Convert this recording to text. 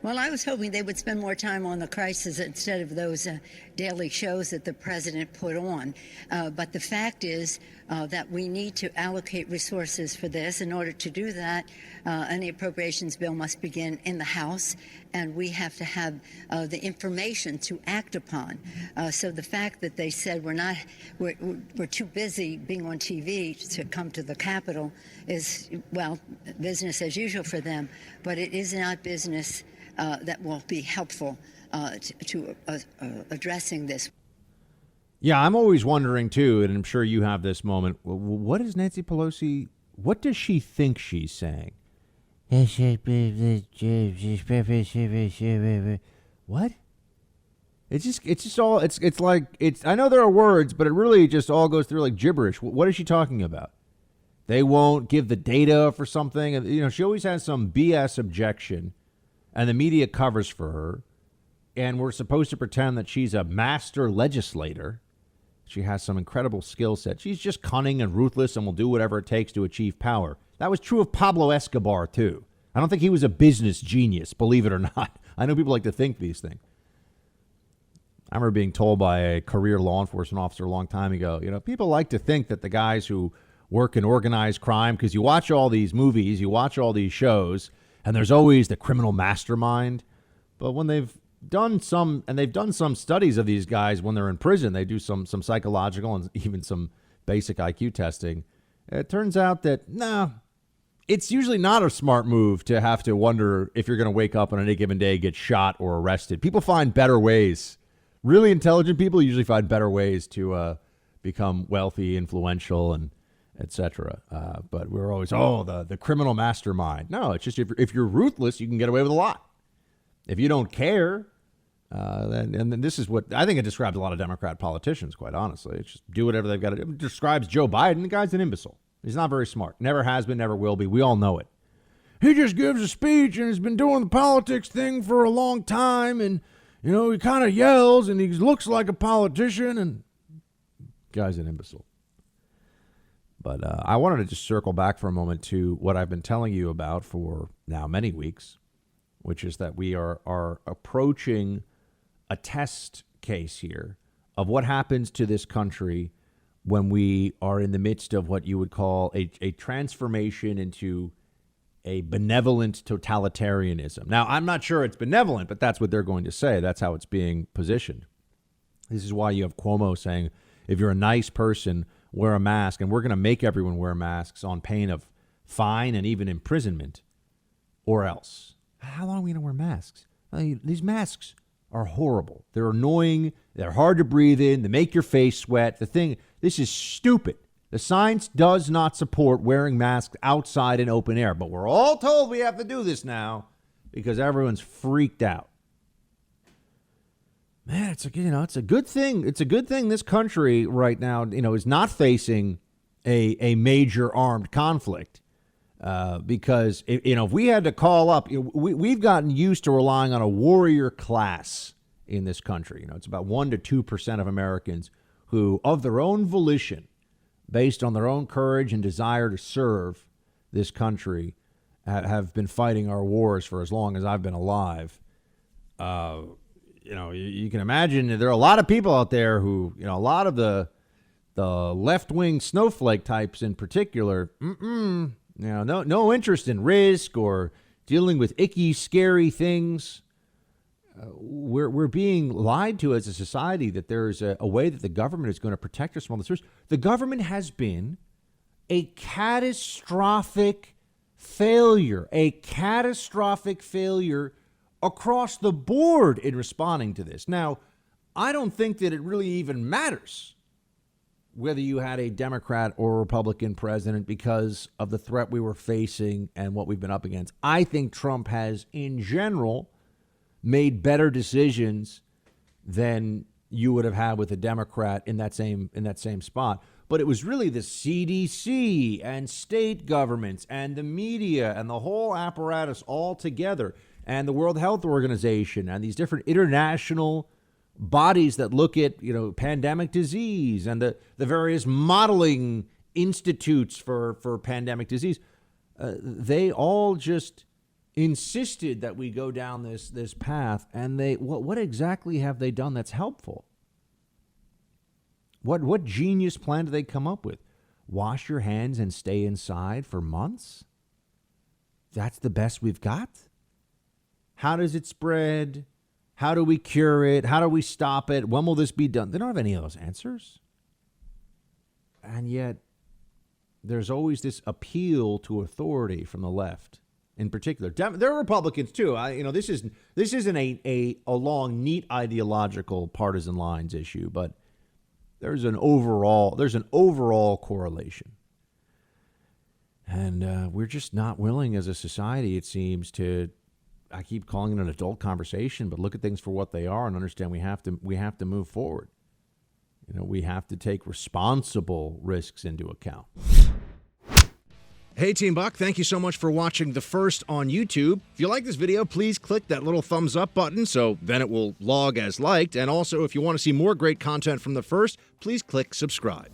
Well, I was hoping they would spend more time on the crisis instead of those daily shows that the president put on. But the fact is that we need to allocate resources for this. In order to do that, any appropriations bill must begin in the House, and we have to have the information to act upon. So the fact that they said we're too busy being on TV to come to the Capitol is, well, business as usual for them. But it is not business that will be helpful to addressing this. Yeah, I'm always wondering, too, and I'm sure you have this moment. What is Nancy Pelosi? What does she think she's saying? What? It's like, I know there are words, but it really just all goes through like gibberish. What is she talking about? They won't give the data for something. You know, she always has some BS objection, and the media covers for her. And we're supposed to pretend that she's a master legislator. She has some incredible skill set. She's just cunning and ruthless and will do whatever it takes to achieve power. That was true of Pablo Escobar, too. I don't think he was a business genius, believe it or not. I know people like to think these things. I remember being told by a career law enforcement officer a long time ago, you know, people like to think that the guys who work in organized crime, because you watch all these movies, you watch all these shows, and there's always the criminal mastermind. But when they've done some studies of these guys when they're in prison, they do some psychological and even some basic IQ testing. It turns out that, it's usually not a smart move to have to wonder if you're going to wake up on any given day, get shot or arrested. People find better ways. Really intelligent people usually find better ways to become wealthy, influential, and etc. But we're always, the criminal mastermind. No, it's just if you're ruthless, you can get away with a lot. If you don't care, then this is what I think it describes a lot of Democrat politicians, quite honestly. It's just do whatever they've got to do. It describes Joe Biden. The guy's an imbecile. He's not very smart. Never has been, never will be. We all know it. He just gives a speech and has been doing the politics thing for a long time. And, you know, he kind of yells and he looks like a politician. And guy's an imbecile. But I wanted to just circle back for a moment to what I've been telling you about for now many weeks, which is that we are approaching a test case here of what happens to this country when we are in the midst of what you would call a transformation into a benevolent totalitarianism. Now, I'm not sure it's benevolent, but that's what they're going to say. That's how it's being positioned. This is why you have Cuomo saying, if you're a nice person, wear a mask, and we're going to make everyone wear masks on pain of fine and even imprisonment, or else. How long are we going to wear masks? These masks are horrible. They're annoying. They're hard to breathe in. They make your face sweat. This is stupid. The science does not support wearing masks outside in open air, but we're all told we have to do this now because everyone's freaked out. Man, it's a good thing. It's a good thing this country right now, is not facing a major armed conflict. Because if we had to call up, we've gotten used to relying on a warrior class in this country. It's about 1% to 2% of Americans who, of their own volition, based on their own courage and desire to serve this country, have been fighting our wars for as long as I've been alive. You can imagine there are a lot of people out there who, a lot of the left-wing snowflake types in particular, no interest in risk or dealing with icky, scary things. We're being lied to as a society that there's a way that the government is going to protect us from all this risk. The government has been a catastrophic failure across the board in responding to this. Now, I don't think that it really even matters whether you had a Democrat or a Republican president because of the threat we were facing and what we've been up against. I think Trump has, in general, made better decisions than you would have had with a Democrat in that same spot. But it was really the CDC and state governments and the media and the whole apparatus all together and the World Health Organization and these different international bodies that look at, pandemic disease and the various modeling institutes for pandemic disease. They all just insisted that we go down this path, and what exactly have they done that's helpful? What genius plan do they come up with? Wash your hands and stay inside for months? That's the best we've got? How does it spread? How do we cure it? How do we stop it? When will this be done? They don't have any of those answers. And yet, there's always this appeal to authority from the left, in particular. There are Republicans too. This isn't a along neat ideological partisan lines issue, but there's an overall correlation, and we're just not willing as a society, it seems, to. I keep calling it an adult conversation, but look at things for what they are and understand we have to move forward. We have to take responsible risks into account. Hey, Team Buck, thank you so much for watching The First on YouTube. If you like this video, please click that little thumbs up button so then it will log as liked. And also, if you want to see more great content from The First, please click subscribe.